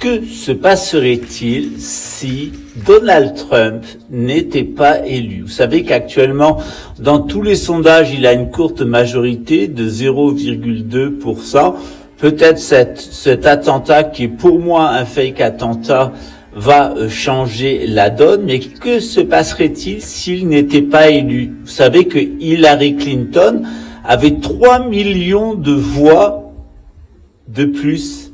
Que se passerait-il si Donald Trump n'était pas élu? Vous savez qu'actuellement, dans tous les sondages, il a une courte majorité de 0,2%. Peut-être cet attentat, qui est pour moi un fake attentat, va changer la donne. Mais que se passerait-il s'il n'était pas élu? Vous savez que Hillary Clinton avait 3 millions de voix de plus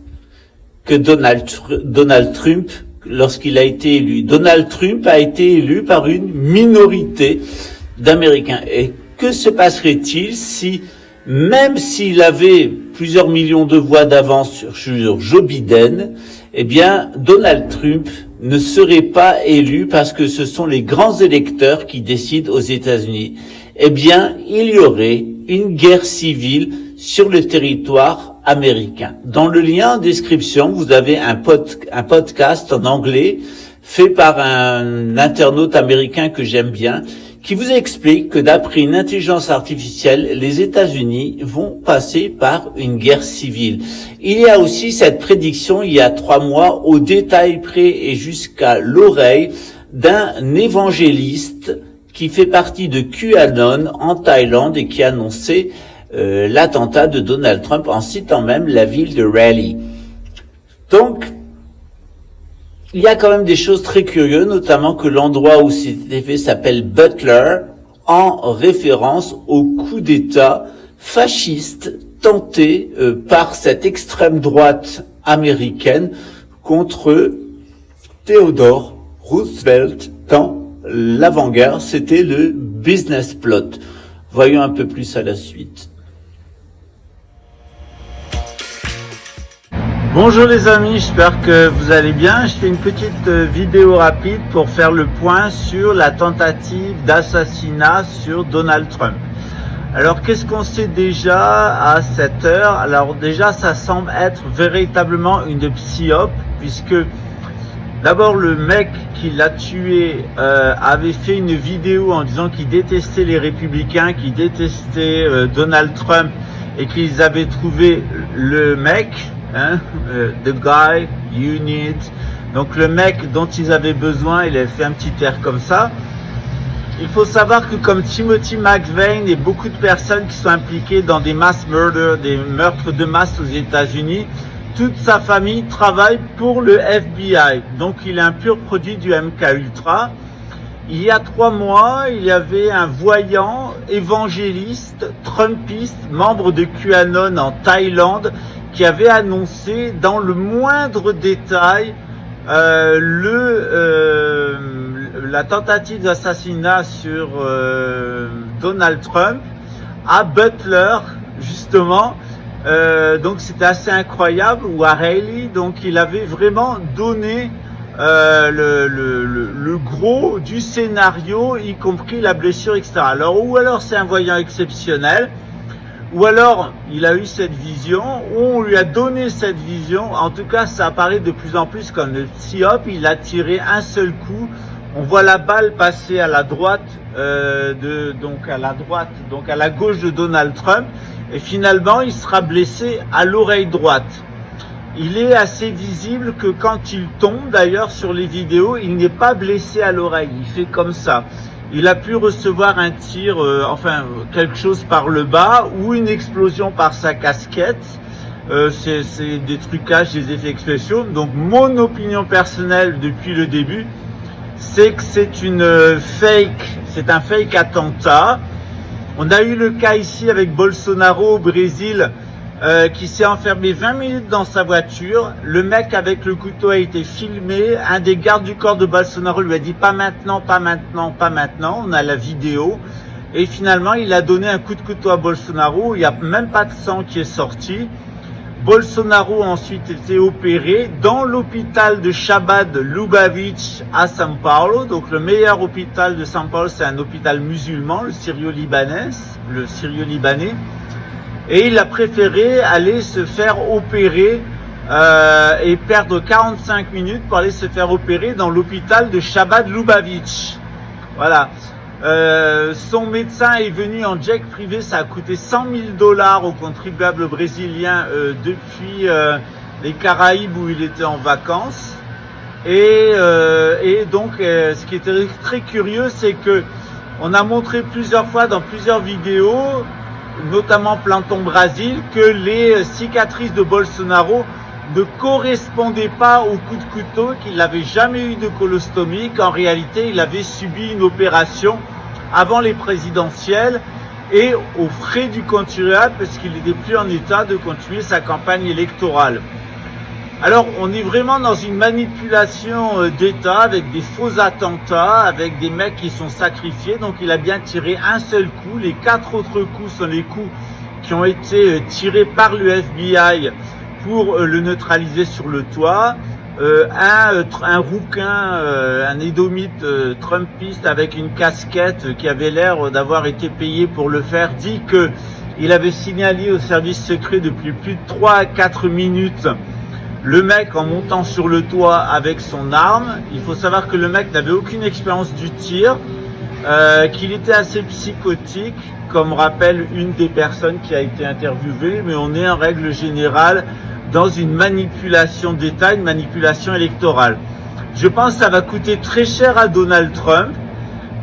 que Donald Trump lorsqu'il a été élu. Donald Trump a été élu par une minorité d'Américains. Et que se passerait-il si, même s'il avait plusieurs millions de voix d'avance sur Joe Biden, eh bien, Donald Trump ne serait pas élu parce que ce sont les grands électeurs qui décident aux États-Unis? Eh bien, il y aurait une guerre civile sur le territoire américain. Dans le lien en description, vous avez un podcast en anglais fait par un internaute américain que j'aime bien, qui vous explique que d'après une intelligence artificielle, les États-Unis vont passer par une guerre civile. Il y a aussi cette prédiction, il y a 3 mois, au détail près et jusqu'à l'oreille, d'un évangéliste qui fait partie de QAnon en Thaïlande et qui annonçait l'attentat de Donald Trump en citant même la ville de Raleigh. Donc, il y a quand même des choses très curieuses, notamment que l'endroit où c'était fait s'appelle Butler, en référence au coup d'État fasciste tenté par cette extrême droite américaine contre Theodore Roosevelt dans l'avant-guerre. C'était le business plot. Voyons un peu plus à la suite. Bonjour les amis, j'espère que vous allez bien. Je fais une petite vidéo rapide pour faire le point sur la tentative d'assassinat sur Donald Trump. Alors qu'est-ce qu'on sait déjà à cette heure? Alors déjà, ça semble être véritablement une psyop, puisque d'abord le mec qui l'a tué avait fait une vidéo en disant qu'il détestait les républicains, qu'il détestait Donald Trump et qu'ils avaient trouvé le mec, the guy you need, donc le mec dont ils avaient besoin. Il avait fait un petit air comme ça. Il faut savoir que comme Timothy McVeigh et beaucoup de personnes qui sont impliquées dans des mass murders, des meurtres de masse aux États-Unis, toute sa famille travaille pour le FBI. Donc il est un pur produit du MKUltra. Il y a 3 mois, il y avait un voyant évangéliste, trumpiste, membre de QAnon en Thaïlande, qui avait annoncé dans le moindre détail la tentative d'assassinat sur Donald Trump à Butler, justement. Donc c'était assez incroyable, ou à Raleigh. Donc il avait vraiment donné le gros du scénario, y compris la blessure, etc. Alors, ou alors c'est un voyant exceptionnel, ou alors il a eu cette vision, ou on lui a donné cette vision. En tout cas, ça apparaît de plus en plus comme le psyop. Il a tiré un seul coup. On voit la balle passer à la droite, donc à la gauche de Donald Trump, et finalement il sera blessé à l'oreille droite. Il est assez visible que quand il tombe, d'ailleurs sur les vidéos, il n'est pas blessé à l'oreille, il fait comme ça. Il a pu recevoir un tir, quelque chose par le bas, ou une explosion par sa casquette. C'est des trucages, des effets spéciaux. Donc mon opinion personnelle depuis le début, c'est que c'est un fake attentat. On a eu le cas ici avec Bolsonaro au Brésil, qui s'est enfermé 20 minutes dans sa voiture. Le mec avec le couteau a été filmé. Un des gardes du corps de Bolsonaro lui a dit pas maintenant, pas maintenant, pas maintenant. On a la vidéo. Et finalement, il a donné un coup de couteau à Bolsonaro. Il n'y a même pas de sang qui est sorti. Bolsonaro a ensuite été opéré dans l'hôpital de Chabad Lubavitch à São Paulo. Donc le meilleur hôpital de São Paulo, c'est un hôpital musulman, le syrio-libanais. Et il a préféré aller se faire opérer et perdre 45 minutes pour aller se faire opérer dans l'hôpital de Chabad Lubavitch. Voilà. Son médecin est venu en jet privé, ça a coûté $100 000 aux contribuables brésiliens depuis les Caraïbes où il était en vacances. Et donc, ce qui était très curieux, c'est que on a montré plusieurs fois dans plusieurs vidéos, notamment Planton Brasil, que les cicatrices de Bolsonaro ne correspondaient pas au coup de couteau, qu'il n'avait jamais eu de colostomie, qu'en réalité il avait subi une opération avant les présidentielles et aux frais du contribuable parce qu'il n'était plus en état de continuer sa campagne électorale. Alors on est vraiment dans une manipulation d'État avec des faux attentats, avec des mecs qui sont sacrifiés. Donc il a bien tiré un seul coup. Les 4 autres coups sont les coups qui ont été tirés par le FBI pour le neutraliser sur le toit. Un rouquin, un édomite trumpiste avec une casquette qui avait l'air d'avoir été payé pour le faire, dit que il avait signalé au service secret depuis plus de 3 à 4 minutes le mec en montant sur le toit avec son arme. Il faut savoir que le mec n'avait aucune expérience du tir, qu'il était assez psychotique, comme rappelle une des personnes qui a été interviewée, mais on est en règle générale dans une manipulation d'État, une manipulation électorale. Je pense que ça va coûter très cher à Donald Trump,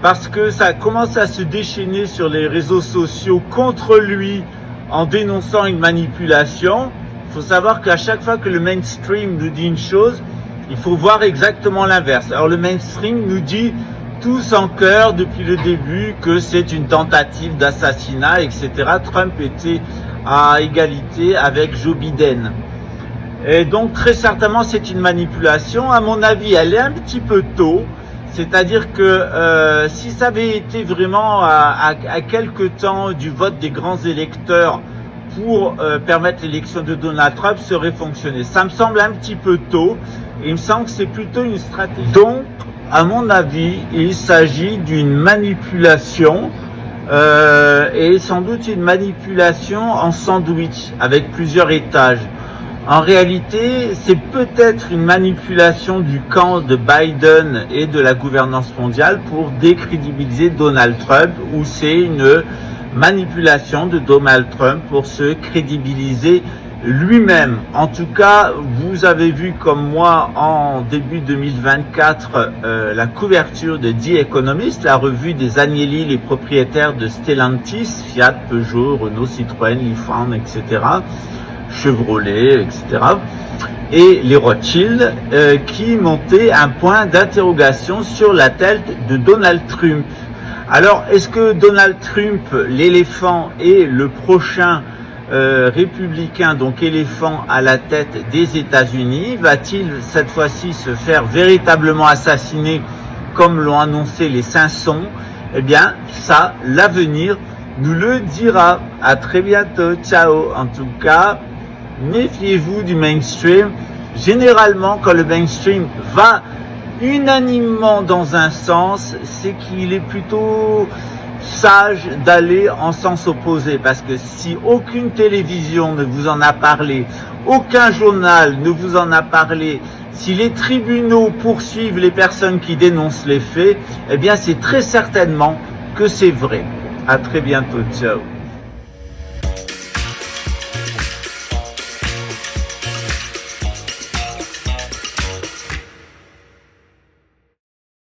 parce que ça commence à se déchaîner sur les réseaux sociaux contre lui en dénonçant une manipulation. Il faut savoir qu'à chaque fois que le mainstream nous dit une chose, il faut voir exactement l'inverse. Alors le mainstream nous dit tous en chœur depuis le début que c'est une tentative d'assassinat, etc. Trump était à égalité avec Joe Biden. Et donc très certainement c'est une manipulation. À mon avis, elle est un petit peu tôt. C'est-à-dire que si ça avait été vraiment à quelques temps du vote des grands électeurs pour permettre l'élection de Donald Trump, ça aurait fonctionné. Ça me semble un petit peu tôt, et il me semble que c'est plutôt une stratégie. Donc, à mon avis, il s'agit d'une manipulation, et sans doute une manipulation en sandwich, avec plusieurs étages. En réalité, c'est peut-être une manipulation du camp de Biden et de la gouvernance mondiale pour décrédibiliser Donald Trump, ou c'est une manipulation de Donald Trump pour se crédibiliser lui-même. En tout cas, vous avez vu comme moi en début 2024 la couverture de The Economist, la revue des agnellis, les propriétaires de Stellantis, Fiat, Peugeot, Renault, Citroën, Nissan, etc., Chevrolet, etc., et les Rothschild qui montaient un point d'interrogation sur la tête de Donald Trump. Alors, est-ce que Donald Trump, l'éléphant, est le prochain républicain, donc éléphant à la tête des États-Unis? Va-t-il cette fois-ci se faire véritablement assassiner comme l'ont annoncé les Simpsons? Eh bien, ça, l'avenir nous le dira. À très bientôt. Ciao. En tout cas, méfiez-vous du mainstream. Généralement, quand le mainstream va unanimement dans un sens, c'est qu'il est plutôt sage d'aller en sens opposé, parce que si aucune télévision ne vous en a parlé, aucun journal ne vous en a parlé, si les tribunaux poursuivent les personnes qui dénoncent les faits, eh bien c'est très certainement que c'est vrai. À très bientôt, ciao.